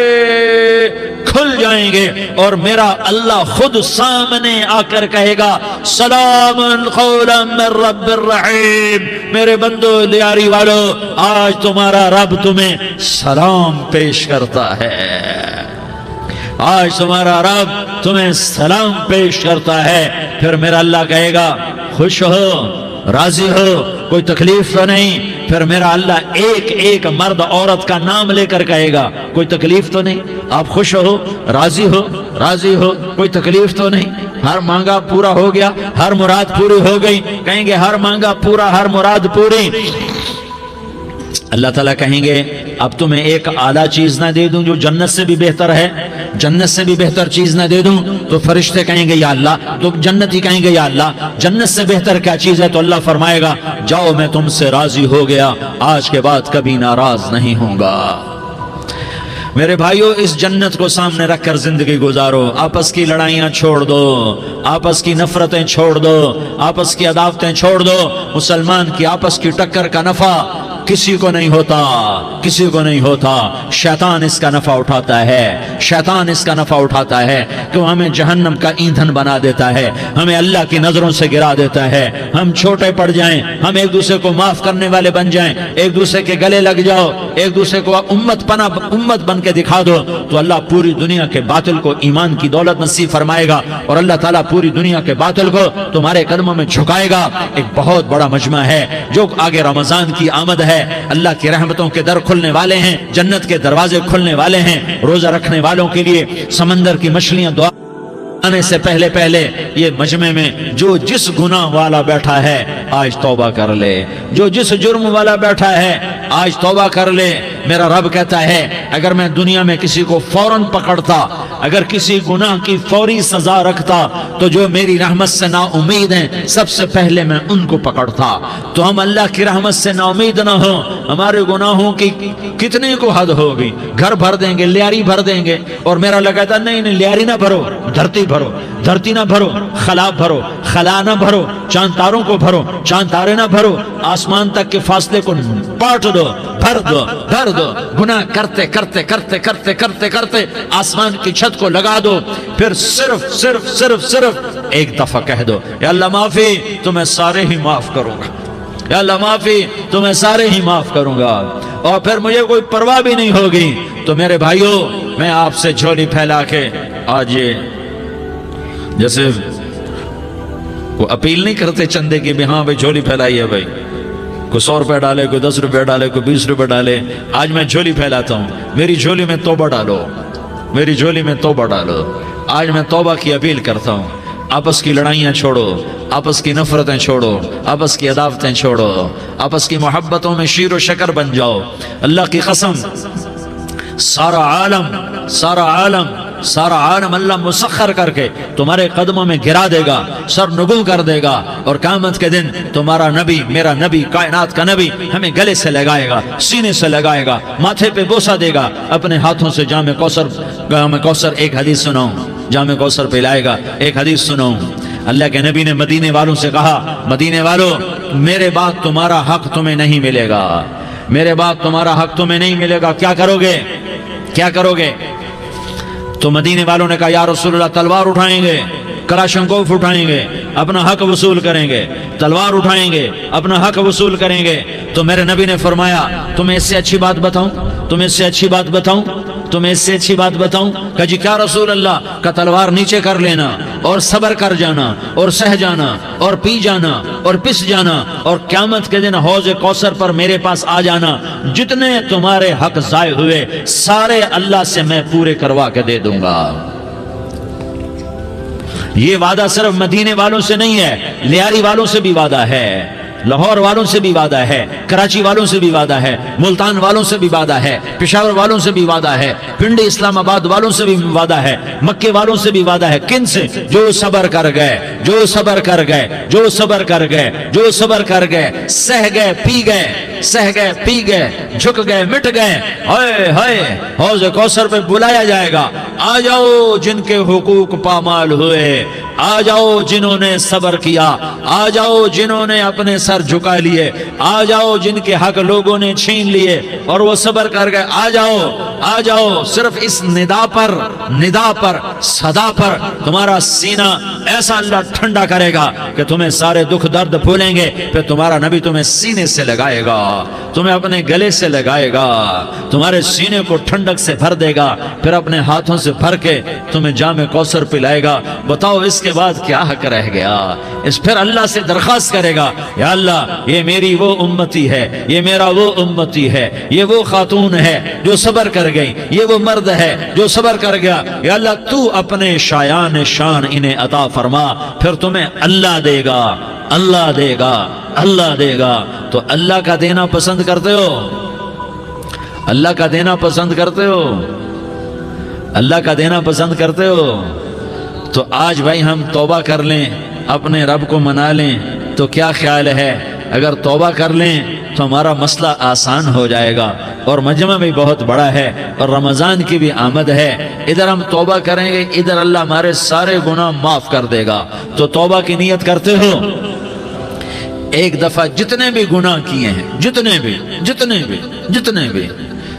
A: کھل جائیں گے اور میرا اللہ خود سامنے آ کر کہے گا سلام قولا من رب الرحیم، میرے بندو لیاری والو آج تمہارا رب تمہیں سلام پیش کرتا ہے، آج تمہارا رب تمہیں سلام پیش کرتا ہے۔ پھر میرا اللہ کہے گا خوش ہو، راضی ہو، کوئی تکلیف تو نہیں؟ پھر میرا اللہ ایک ایک مرد عورت کا نام لے کر کہے گا کوئی تکلیف تو نہیں؟ آپ خوش ہو، راضی ہو، راضی ہو، کوئی تکلیف تو نہیں؟ ہر مانگا پورا ہو گیا، ہر مراد پوری ہو گئی؟ کہیں گے ہر مانگا پورا، ہر مراد پوری۔ اللہ تعالیٰ کہیں گے اب تمہیں ایک اعلیٰ چیز نہ دے دوں جو جنت سے بھی بہتر ہے، جنت سے بھی بہتر چیز نہ دے دوں؟ تو فرشتے کہیں گے یا اللہ، تو جنتی کہیں گے یا اللہ جنت سے بہتر کیا چیز ہے؟ تو اللہ فرمائے گا جاؤ میں تم سے راضی ہو گیا، آج کے بعد کبھی ناراض نہیں ہوں گا۔ میرے بھائیو اس جنت کو سامنے رکھ کر زندگی گزارو، آپس کی لڑائیاں چھوڑ دو، آپس کی نفرتیں چھوڑ دو، آپس کی عداوتیں چھوڑ دو۔ مسلمان کی آپس کی ٹکر کا نفع کسی کو نہیں ہوتا، کسی کو نہیں ہوتا، شیطان اس کا نفع اٹھاتا ہے، شیطان اس کا نفع اٹھاتا ہے کہ وہ ہمیں جہنم کا ایندھن بنا دیتا ہے، ہمیں اللہ کی نظروں سے گرا دیتا ہے، ہم چھوٹے پڑ جائیں، ہم ایک دوسرے کو معاف کرنے والے بن جائیں، ایک دوسرے کے گلے لگ جاؤ، ایک دوسرے کو امت بن کے دکھا دو، تو اللہ پوری دنیا کے باطل کو ایمان کی دولت نصیب فرمائے گا، اور اللہ تعالیٰ پوری دنیا کے باطل کو تمہارے قدموں میں جھکائے گا۔ ایک بہت بڑا مجمع ہے جو آگے رمضان کی آمد ہے، اللہ کی رحمتوں کے در کھلنے والے ہیں، جنت کے دروازے کھلنے والے ہیں، روزہ رکھنے والوں کے لیے سمندر کی مچھلیاں دعا آنے سے پہلے یہ مجمع میں جو جس گناہ والا بیٹھا ہے آج توبہ کر لے، جو جس جرم والا بیٹھا ہے آج توبہ کر لے۔ میرا رب کہتا ہے اگر میں دنیا میں کسی کو فوراً پکڑتا، اگر کسی گناہ کی فوری سزا رکھتا، تو جو میری رحمت سے نا امید ہیں سب سے پہلے میں ان کو پکڑتا۔ تو ہم اللہ کی رحمت سے نا امید نہ ہو، ہمارے گناہوں کی کتنے کو حد ہوگی، گھر بھر دیں گے، لیاری بھر دیں گے، اور میرا اللہ کہتا نہیں لیاری نہ بھرو، دھرتی بھرو، دھرتی نہ بھرو، خلا بھرو، خلا نہ بھرو، چاند تاروں کو بھرو، چاند تارے نہ بھرو، آسمان تک کے فاصلے کو پاٹ دو، بھر دو، بھر دو، گناہ کرتے کرتے کرتے کرتے کرتے کرتے آسمان کی چھت کو لگا دو، پھر صرف صرف صرف صرف ایک دفعہ کہہ دو یا اللہ معافی، تو میں سارے ہی معاف کروں گا، یا اللہ معافی، تو میں سارے ہی معاف کروں گا، اور پھر مجھے کوئی پرواہ بھی نہیں ہوگی۔ تو میرے بھائیو میں آپ سے جھولی پھیلا کے آج یہ جیسے وہ اپیل نہیں کرتے چندے کی بھی ہاں بھائی جھولی پھیلائی ہے، بھائی کوئی 100 روپے ڈالے، کوئی 10 روپے ڈالے، کوئی 20 روپے ڈالے، آج میں جھولی پھیلاتا ہوں، میری جھولی میں توبہ ڈالو، میری جھولی میں توبہ ڈالو۔ آج میں توبہ کی اپیل کرتا ہوں، آپس کی لڑائیاں چھوڑو، آپس کی نفرتیں چھوڑو، آپس کی عداوتیں چھوڑو، آپس کی محبتوں میں شیر و شکر بن جاؤ۔ اللہ کی قسم سارا عالم اللہ مسخر کر کے تمہارے قدموں میں گرا دے گا، سر نگوں کر دے گا، اور قیامت کے دن تمہارا نبی، میرا نبی، کائنات کا نبی ہمیں گلے سے لگائے گا، سینے سے لگائے گا، ماتھے پہ بوسہ دے گا، اپنے ہاتھوں سے جام کوثر ایک حدیث سناؤں، جام کوثر پلائے گا، ایک حدیث سناؤں۔ اللہ کے نبی نے مدینے والوں سے کہا مدینے والوں میرے بعد تمہارا حق تمہیں نہیں ملے گا، میرے بعد تمہارا حق تمہیں نہیں ملے گا، کیا کرو گے؟ کیا کرو گے؟ تو مدینے والوں نے کہا یا رسول اللہ تلوار اٹھائیں گے، کراشنکوف اٹھائیں گے، اپنا حق وصول کریں گے، تلوار اٹھائیں گے، اپنا حق وصول کریں گے۔ تو میرے نبی نے فرمایا تمہیں اس سے اچھی بات بتاؤں، تمہیں اس سے اچھی بات بتاؤں، تمہیں اس سے اچھی بات بتاؤں؟ کہ جی کیا رسول اللہ؟ کا تلوار نیچے کر لینا اور صبر کر جانا اور سہ جانا اور پی جانا اور پس جانا اور قیامت کے دن حوض کوثر پر میرے پاس آ جانا، جتنے تمہارے حق ضائع ہوئے سارے اللہ سے میں پورے کروا کے دے دوں گا۔ یہ وعدہ صرف مدینے والوں سے نہیں ہے، لیاری والوں سے بھی وعدہ ہے، لاہور والوں سے بھی وعدہ ہے، کراچی والوں سے بھی وعدہ ہے، ملتان والوں سے بھی وعدہ ہے، پشاور والوں سے بھی وعدہ ہے، پنڈی اسلام آباد والوں سے بھی وعدہ ہے، مکے والوں سے بھی وعدہ ہے۔ کن سے؟ جو صبر کر گئے، جو صبر کر گئے، جو صبر کر گئے، جو صبر کر گئے، سہ گئے پی گئے، سہ گئے پی گئے، جھک گئے مٹ گئے، ہائے ہائے حوض کوثر پہ بلایا جائے گا، آ جاؤ جن کے حقوق پامال ہوئے، آ جاؤ جنہوں نے صبر کیا، آ جاؤ جنہوں نے اپنے سر جھکا لیے، آ جاؤ جن کے حق لوگوں نے چھین لیے اور وہ صبر کر گئے، آ جاؤ آ جاؤ۔ صرف اس ندا پر صدا پر تمہارا سینہ ایسا اللہ ٹھنڈا کرے گا کہ تمہیں سارے دکھ درد بھولیں گے، پھر تمہارا نبی تمہیں سینے سے لگائے گا، تمہیں اپنے گلے سے لگائے گا، تمہارے سینے کو ٹھنڈک سے بھر دے گا، پھر اپنے ہاتھوں سے بھر کے تمہیں جام کوثر پلائے گا۔ بتاؤ اس کے بعد کیا حق رہ گیا؟ اس پھر اللہ سے درخواست کرے گا یا اللہ یہ میری وہ امتی ہے، یہ میرا وہ امتی ہے، یہ وہ خاتون ہے جو صبر کر گئی، یہ وہ مرد ہے جو صبر کر گیا، یا اللہ تو اپنے شایان شان انہیں عطا فرما، پھر تمہیں اللہ دے گا، اللہ دے گا، اللہ دے گا۔ تو اللہ کا دینا پسند کرتے ہو؟ اللہ کا دینا پسند کرتے ہو؟ اللہ کا دینا پسند کرتے ہو؟ تو آج بھائی ہم توبہ کر لیں، اپنے رب کو منا لیں، تو کیا خیال ہے اگر توبہ کر لیں تو ہمارا مسئلہ آسان ہو جائے گا، اور مجمع بھی بہت بڑا ہے اور رمضان کی بھی آمد ہے، ادھر ہم توبہ کریں گے، ادھر اللہ ہمارے سارے گناہ معاف کر دے گا۔ تو توبہ کی نیت کرتے ہو؟ ایک دفعہ جتنے بھی گناہ کیے ہیں، جتنے بھی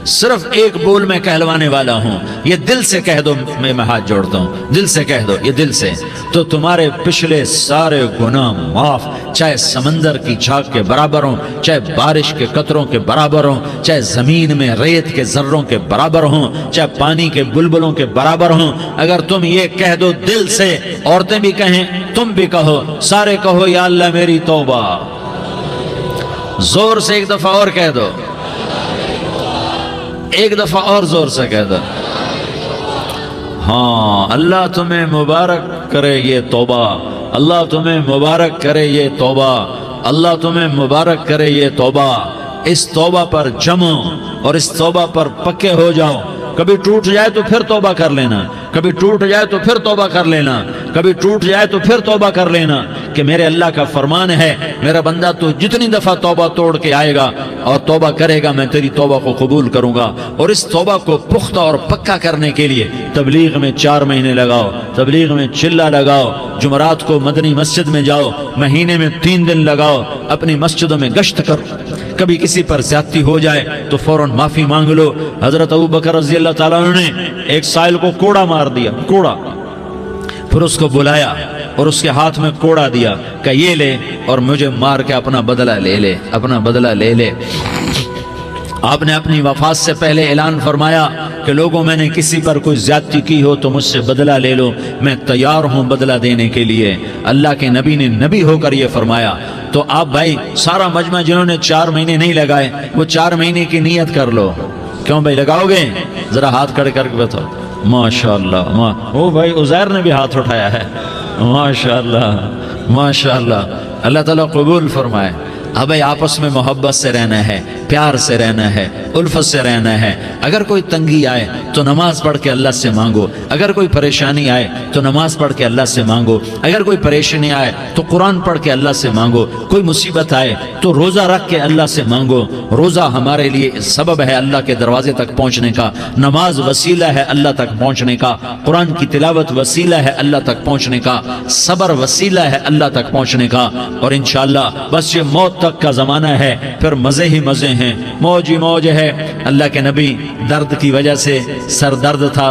A: صرف ایک بول میں کہلوانے والا ہوں، یہ دل سے کہہ دو، میں ہاتھ جوڑتا ہوں، دل سے کہہ دو، یہ دل سے، تو تمہارے پچھلے سارے گناہ معاف، چاہے سمندر کی جھاگ کے برابر ہوں، چاہے بارش کے قطروں کے برابر ہوں، چاہے زمین میں ریت کے ذروں کے برابر ہوں، چاہے پانی کے بلبلوں کے برابر ہوں۔ اگر تم یہ کہہ دو دل سے، عورتیں بھی کہیں، تم بھی کہو، سارے کہو یا اللہ میری توبہ، زور سے ایک دفعہ اور کہہ دو، ایک دفعہ اور زور سے کہہ دو۔ ہاں، اللہ تمہیں مبارک کرے یہ توبہ، اللہ تمہیں مبارک کرے یہ توبہ، اللہ تمہیں مبارک کرے یہ توبہ۔ اس توبہ پر جمو اور اس توبہ پر پکے ہو جاؤ۔ کبھی ٹوٹ جائے تو پھر توبہ کر لینا، کبھی ٹوٹ جائے تو پھر توبہ کر لینا، کبھی ٹوٹ جائے تو پھر توبہ کر لینا، کہ میرے اللہ کا فرمان ہے میرا بندہ تو جتنی دفعہ توبہ توڑ کے آئے گا اور توبہ کرے گا میں تیری توبہ کو قبول کروں گا۔ اور اس توبہ کو پختہ اور پکا کرنے کے لیے تبلیغ میں 4 مہینے لگاؤ، تبلیغ میں چلہ لگاؤ، جمعرات کو مدنی مسجد میں جاؤ، مہینے میں 3 دن لگاؤ، اپنی مسجدوں میں گشت کرو، کبھی کسی پر زیادتی ہو جائے تو فوراً معافی مانگ لو۔ حضرت ابوبکر رضی اللہ تعالیٰ عنہ نے ایک سائل کو کوڑا مار دیا، کوڑا، پھر اس کو بلایا اور اس کے ہاتھ میں کوڑا دیا کہ یہ لے اور مجھے مار کے اپنا بدلہ لے لے، اپنا بدلہ لے لے۔ آپ نے اپنی وفات سے پہلے اعلان فرمایا کہ لوگوں میں نے کسی پر کوئی زیادتی کی ہو تو مجھ سے بدلہ لے لو، میں تیار ہوں بدلہ دینے کے لیے۔ اللہ کے نبی نے نبی ہو کر یہ فرمایا۔ تو آپ بھائی سارا مجمع جنہوں نے 4 مہینے نہیں لگائے وہ 4 مہینے کی نیت کر لو۔ کیوں بھائی لگاؤ گے؟ ذرا ہاتھ کھڑے کر کے بتاؤ۔ ماشاءاللہ، وہ بھائی عزیر نے بھی ہاتھ اٹھایا ہے، ماشاءاللہ ماشاءاللہ، اللہ تعالیٰ قبول فرمائے۔ اب آپس میں محبت سے رہنا ہے، پیار سے رہنا ہے، الفت سے رہنا ہے۔ اگر کوئی تنگی آئے تو نماز پڑھ کے اللہ سے مانگو، اگر کوئی پریشانی آئے تو نماز پڑھ کے اللہ سے مانگو، اگر کوئی پریشانی آئے تو قرآن پڑھ کے اللہ سے مانگو، کوئی مصیبت آئے تو روزہ رکھ کے اللہ سے مانگو۔ روزہ ہمارے لیے سبب ہے اللہ کے دروازے تک پہنچنے کا، نماز وسیلہ ہے اللہ تک پہنچنے کا، قرآن کی تلاوت وسیلہ ہے اللہ تک پہنچنے کا، صبر وسیلہ ہے اللہ تک پہنچنے کا۔ اور انشاءاللہ بس یہ موت تک کا زمانہ ہے، پھر مزے ہی مزے ہیں، موج ہی موج ہے۔ اللہ کے نبی درد کی وجہ سے، سر درد تھا،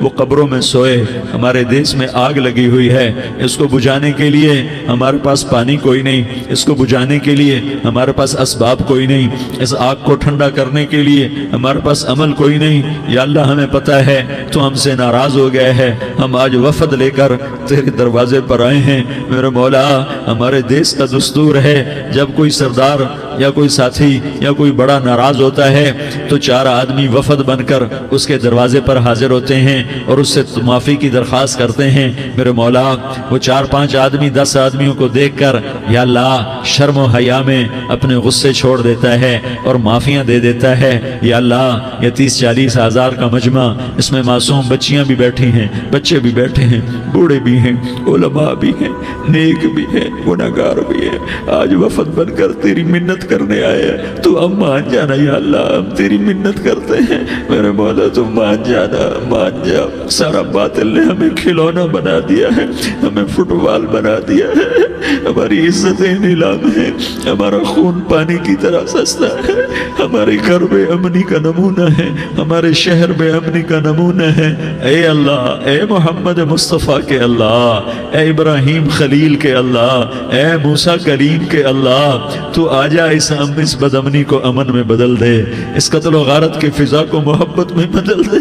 A: وہ قبروں میں سوئے، ہمارے دیس میں آگ لگی ہوئی ہے، اس کو بجھانے کے لیے ہمارے پاس پانی کوئی نہیں، اس کو بجھانے کے لیے ہمارے پاس اسباب کوئی نہیں، اس آگ کو ٹھنڈا کرنے کے لیے ہمارے پاس عمل کوئی نہیں۔ یا اللہ ہمیں پتہ ہے تو ہم سے ناراض ہو گئے ہے، ہم آج وفد لے کر تیرے دروازے پر آئے ہیں۔ میرے مولا ہمارے دیس کا دستور ہے جب کوئی سردار یا کوئی ساتھی یا کوئی بڑا ناراض ہوتا ہے تو 4 آدمی وفد بن کر اس کے دروازے پر حاضر ہوتے ہیں اور اس سے معافی کی درخواست کرتے ہیں۔ میرے مولا وہ 4-5 آدمی 10 آدمیوں کو دیکھ کر یا اللہ شرم و حیا میں اپنے غصے چھوڑ دیتا ہے اور معافیاں دے دیتا ہے۔ یا اللہ یہ 30-40 ہزار کا مجمع، اس میں معصوم بچیاں بھی بیٹھی ہیں، بچے بھی بیٹھے ہیں، بوڑھے بھی ہیں، علماء بھی ہیں، نیک بھی ہیں، گناہگار بھی ہیں، آج وفد بن کر تیری منت کرنے آئے ہیں، تو ہم مان جانا یا اللہ، ہم تیری منت کرتے ہیں میرے مولا، تو مان جانا، مان جا۔ سارا باطل نے ہمیں کھلونا بنا دیا ہے، ہمیں فٹ بال بنا دیا ہے، ہماری عزتیں نیلام ہیں، ہمارا خون پانی کی طرح سستا ہے، ہمارے گھر بے امنی کا نمونہ ہے، ہمارے شہر بے امنی کا نمونہ ہے۔ اے اللہ، اے محمد مصطفیٰ کے اللہ، اے ابراہیم خلیل کے اللہ، اے موسیٰ کلیم کے اللہ، تو آجا اس بد امنی کو امن میں بدل دے، اس قتل و غارت کی فضا کو محبت میں بدل دے۔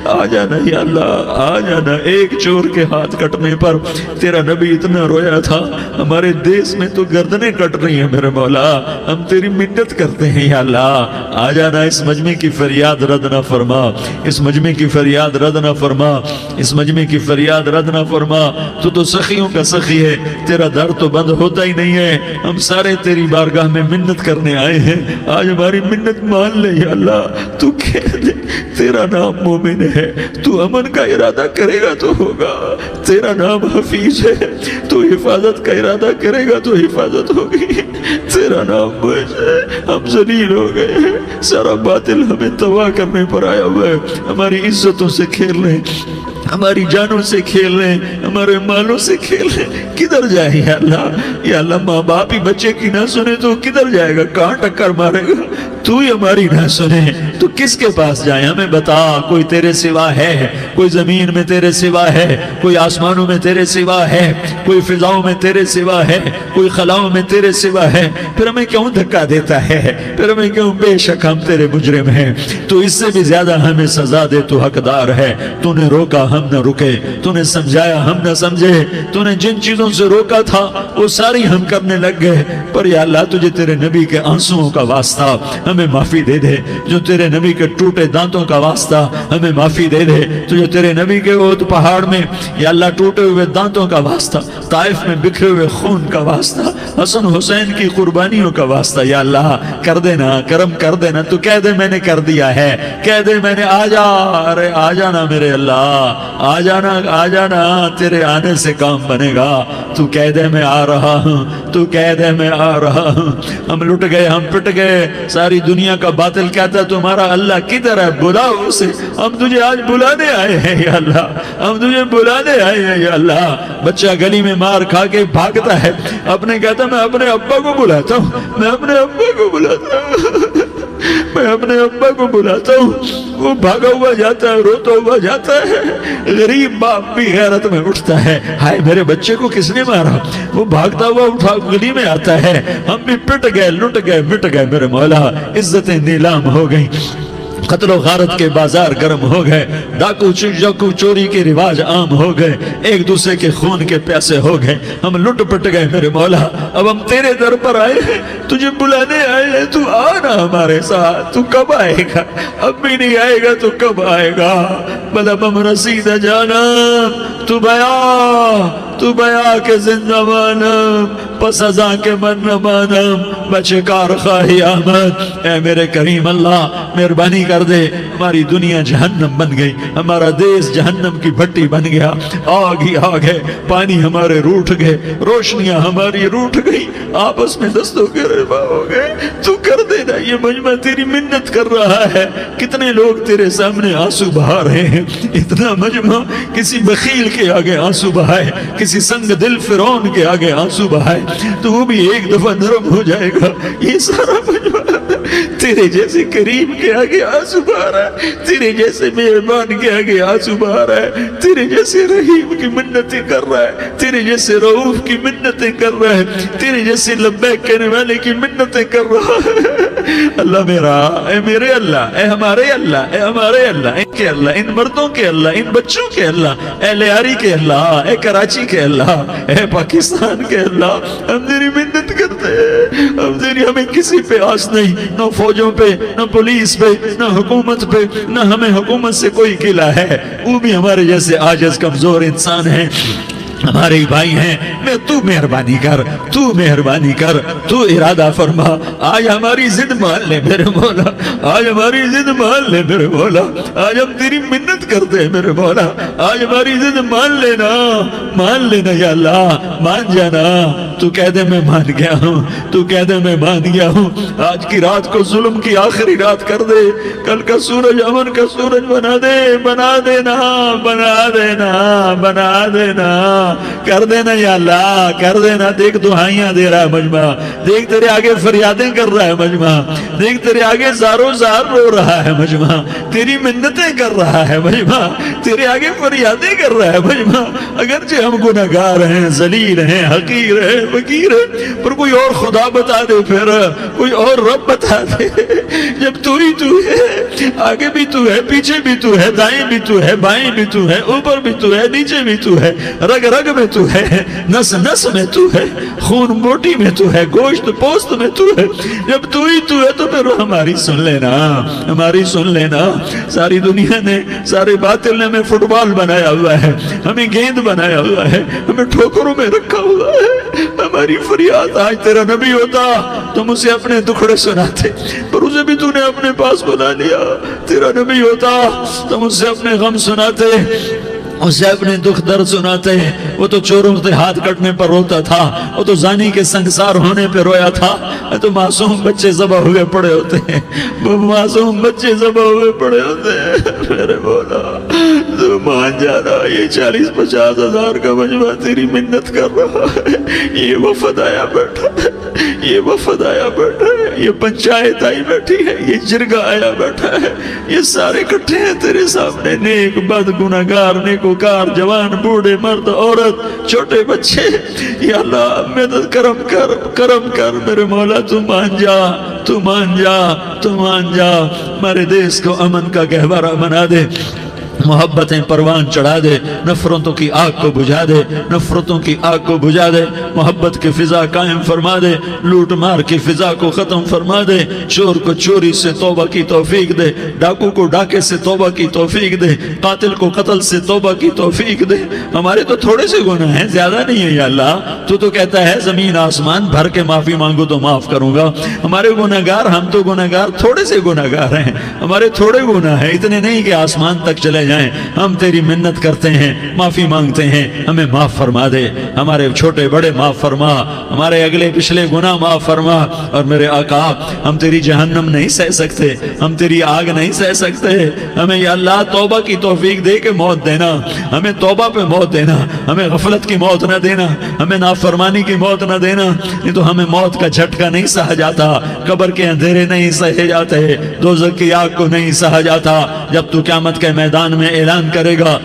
A: آ جانا یا اللہ، آ جانا۔ ایک چور کے ہاتھ کٹنے پر تیرا نبی اتنا رویا تھا، ہمارے دیس میں تو گردنیں کٹ رہی ہیں میرے مولا، ہم تیری منت کرتے ہیں یا اللہ، آ جانا۔ اس مجمع کی فریاد رد نہ فرما، اس مجمع کی فریاد رد نہ فرما، اس مجمع کی فریاد رد نہ فرما۔ تو سخیوں کا سخی ہے، تیرا در تو بند ہوتا ہی نہیں ہے، ہم سارے تیری بارگاہ میں منت کرنے آئے ہیں، آج ہماری منت مان لے یا اللہ۔ تو کہہ دے تیرا نام مومن ہے، تو امن کا ارادہ کرے گا تو ہوگا، تیرا نام حفیظ ہے، تو حفاظت کا ارادہ کرے گا تو حفاظت ہوگی، تیرا نام مجھ ہے۔ ہم ذلیل ہو گئے ہیں، سارا باطل ہمیں تباہ کرنے پر آیا ہوا ہے، ہماری عزتوں سے کھیل رہے ہیں، ہماری جانوں سے کھیل رہے ہیں، ہمارے مالوں سے کھیل رہے ہیں۔ کدھر جائے یا اللہ؟ یا اللہ ماں باپ ہی بچے کی نہ سنے تو کدھر جائے گا؟ کہاں ٹکر مارے گا؟ تو ہی ہماری نہ سنے تو کس کے پاس جائیں؟ ہمیں بتا، کوئی تیرے سوا ہے؟ کوئی زمین میں تیرے سوا ہے؟ کوئی آسمانوں میں تیرے سوا ہے؟ کوئی فضاؤں میں تیرے سوا ہے؟ کوئی خلاؤں میں تیرے سوا ہے؟ پھر ہمیں کیوں دھکا دیتا ہے؟ پھر ہمیں کیوں؟ بے شک ہم تیرے مجرم ہیں، تو اس سے بھی زیادہ ہمیں سزا دے، تو حقدار ہے۔ تو نے روکا ہم نہ رکے، تو نے سمجھایا ہم نہ سمجھے، تو نے جن چیزوں سے روکا تھا وہ ساری ہم کرنے لگ گئے، پر یا اللہ تجھے تیرے نبی کے آنسوؤں کا واسطہ ہمیں معافی دے دے، جو تیرے نبی کے ٹوٹے دانتوں کا واسطہ ہمیں معافی دے دے، تجھے تیرے نبی کے احد پہاڑ میں یا اللہ ٹوٹے ہوئے دانتوں کا واسطہ، طائف میں بکھرے ہوئے خون کا واسطہ، حسن حسین کی قربانیوں کا واسطہ یا اللہ کر دینا، کرم کر دینا۔ تو کہہ دے میں نے کر دیا ہے، کہہ دے میں نے، آ جا، ارے آ جانا میرے اللہ، آ جانا، آ جانا، تیرے آنے سے کام بنے گا۔ تو کہہ دے میں آ رہا ہوں، تو کہہ دے میں آ رہا ہوں۔ ہم لٹ گئے، ہم پٹ گئے، ساری دنیا کا باطل کہتا ہے تمہارا اللہ کدھر ہے؟ بلاؤ اسے، ہم تجھے آج بلانے آئے ہیں یا اللہ، ہم تجھے بلانے آئے ہیں یا اللہ۔ بچہ گلی میں مار کھا کے بھاگتا ہے، اپنے کہتا میں اپنے ابا کو بلاتا ہوں، میں اپنے ابا کو بلاتا ہوں، میں اپنے ابا کو بلاتا ہوں، وہ بھاگا ہوا جاتا ہے، روتا ہوا جاتا ہے۔ غریب باپ بھی غیرت میں اٹھتا ہے، ہائے میرے بچے کو کس نے مارا؟ وہ بھاگتا ہوا اٹھا گلی میں آتا ہے، ہم بھی پٹ گئے، لٹ گئے، مٹ گئے میرے مولا، عزتیں نیلام ہو گئی، قتل و غارت کے بازار گرم ہو گئے، ڈاکو چوری کے رواج عام ہو گئے، ایک دوسرے کے خون کے پیاسے ہو گئے، ہم لٹ پٹ گئے میرے مولا۔ اب ہم تیرے در پر آئے ہیں، تجھے بلانے آئے ہیں، تو آنا ہمارے ساتھ۔ تو کب آئے گا؟ اب بھی نہیں آئے گا تو کب آئے گا؟ بلبم رسید جانا، تو بیا کے زندہ مانم، پس ازاں کے من نہ مانم، بچکار خواہی آمد۔ اے میرے کریم اللہ مہربانی کر دے، ہماری دنیا جہنم بن گئی، ہمارا دیس جہنم کی بھٹی بن گیا، آگ ہی آگ ہے، پانی ہمارے روٹھ گئے، روشنیاں ہماری روٹھ گئی، آپس میں دستوں کے ربا ہو گئے۔ تو کر دینا، یہ مجمع تیری منت کر رہا ہے، کتنے لوگ تیرے سامنے آنسو بہا رہے ہیں، اتنا مجمع کسی بخیل کے آگے آنسو بہائے، کسی سنگ دل فرعون کے آگے آنسو بہائے تو وہ بھی ایک دفعہ نرم ہو جائے گا۔ یہ سارا مجمع تیرے جیسے کریم کے آگے آنسو بہا رہا ہے، تیرے جیسے مہربان کے آگے آنسو بہا رہا ہے، تیرے جیسے رحیم کی منتیں کر رہا ہے، تیرے جیسے رؤوف کی منتیں کر رہا ہے، تیرے جیسے لبیک کہنے والے کی منتیں کر رہا ہے۔ اللہ میرا، اے میرے اللہ، اے ہمارے اللہ، اے ہمارے اللہ، ان کے اللہ، ان مردوں کے اللہ، ان بچوں کے اللہ، اے لیاری کے اللہ، اے کراچی کے اللہ، اے پاکستان کے اللہ، ہم تیری منت کرتے ہیں، ہمیں کسی پہ آس نہیں، نہ فوجوں پہ، نہ پولیس پہ، نہ حکومت پہ، نہ ہمیں حکومت سے کوئی قلعہ ہے، وہ بھی ہمارے جیسے عاجز کمزور انسان ہیں، ہمارے بھائی ہیں۔ میں تو مہربانی کر، تو مہربانی کر، تو ارادہ فرما، آج ہماری ضد مان لے میرے مولا، آج ہماری ضد مان لے میرے مولا، آج ہم تیری منت کرتے ہیں میرے مولا، آج ہماری ضد مان لینا، مان لینا یا اللہ، مان جانا، تو کہہ دے میں مان گیا ہوں، تو کہہ دے میں مان گیا ہوں، آج کی رات کو ظلم کی آخری رات کر دے، کل کا سورج امن کا سورج بنا دے، بنا دینا، بنا دینا، بنا دینا، کر دینا یا اللہ، کر دینا۔ دیکھ دعائیاں دے رہا ہے مجمع، دیکھ تیرے آگے فریادیں کر رہا ہے مجمع، دیکھ تیرے آگے زارو زار رو رہا ہے مجمع، تیری منتیں کر رہا ہے مجمع، تیرے آگے فریادیں کر رہا ہے مجمع۔ اگرچہ ہم گناہگار ہیں، ذلیل ہیں، حقیر ہیں، فقیر ہیں، پر کوئی اور خدا بتا دے، پھر کوئی اور رب بتا دے، جب تو ہی تو ہے، آگے بھی تو ہے، پیچھے بھی تو ہے، دائیں بھی تو ہے، بائیں بھی تو ہے، اوپر بھی تو ہے، نیچے بھی تو ہے، رگ رگ میں تو ہے، نس نس میں تو ہے، خون بوٹی میں تو ہے، گوشت پوست میں تو ہے، جب تو ہی تو ہے تو پھر ہماری سن لینا، ہماری سن لینا۔ ساری دنیا نے، سارے باطل نے ہمیں فٹ بال بنایا ہوا ہے، ہمیں گیند بنایا ہوا ہے، ہمیں ٹھوکروں میں رکھا ہوا ہے، ہماری فریاد آج تیرا نبی ہوتا تم اسے اپنے دکھڑے سناتے، پر اسے بھی تو نے اپنے پاس بنا لیا، تیرا نبی ہوتا تم اسے اپنے غم سناتے، اسے اپنے دکھ درد سناتے۔ وہ تو چوروں کے ہاتھ کٹنے پر روتا تھا، وہ تو زانی کے سنگسار ہونے پہ رویا تھا، تو معصوم بچے ذبح ہوئے پڑے ہوتے ہیں، وہ معصوم بچے ذبح ہوئے پڑے ہوتے ہیں۔ میرے مولا تو مان جانا، یہ 40-50 ہزار کا مجمع تیری منت کر رہا ہے، یہ وفد آیا بیٹھا ہے، یہ وفد آیا بیٹھا ہے، یہ پنچایت آئی بیٹھی ہے، یہ جرگہ آیا بیٹھا ہے، یہ سارے کٹھے ہیں تیرے سامنے، نیک بد گناہگار، نیکوکار، جوان بوڑھے مرد عورت چھوٹے بچے۔ یا اللہ مدد کرم کر، کرم کر میرے مولا، تو مان جا، تو مان جا، تو مان جا، ہمارے دیس کو امن کا گہوارہ بنا دے، محبتیں پروان چڑھا دے، نفرتوں کی آگ کو بجھا دے، نفرتوں کی آگ کو بجھا دے، محبت کی فضا قائم فرما دے، لوٹ مار کی فضا کو ختم فرما دے، چور کو چوری سے توبہ کی توفیق دے، ڈاکو کو ڈاکے سے توبہ کی توفیق دے، قاتل کو قتل سے توبہ کی توفیق دے۔ ہمارے تو تھوڑے سے گناہ ہیں، زیادہ نہیں ہے یا اللہ، تو کہتا ہے زمین آسمان بھر کے معافی مانگو تو معاف کروں گا۔ ہمارے گناہگار، ہم تو گناہگار تھوڑے سے گناہگار ہیں، ہمارے تھوڑے گناہ ہیں، اتنے نہیں کہ آسمان تک چلے جائیں۔ ہم تیری منت کرتے ہیں، معافی مانگتے ہیں، ہمیں معاف فرما دے، ہمارے چھوٹے بڑے معاف فرما، ہمارے اگلے پچھلے گناہ معاف فرما۔ اور میرے آقا ہم تیری جہنم نہیں سہ سکتے، ہم تیری آگ نہیں سہ سکتے، ہمیں یا اللہ توبہ کی توفیق دے کے موت دینا، ہمیں توبہ پہ موت دینا، ہمیں غفلت کی موت نہ دینا، ہمیں نافرمانی کی موت نہ دینا، نہیں تو ہمیں موت کا جھٹکا نہیں سہا جاتا، قبر کے اندھیرے نہیں سہے جاتے، دوزخ کی آگ کو نہیں سہا جاتا، جب تو قیامت کے میدان میں اعلان کرے گا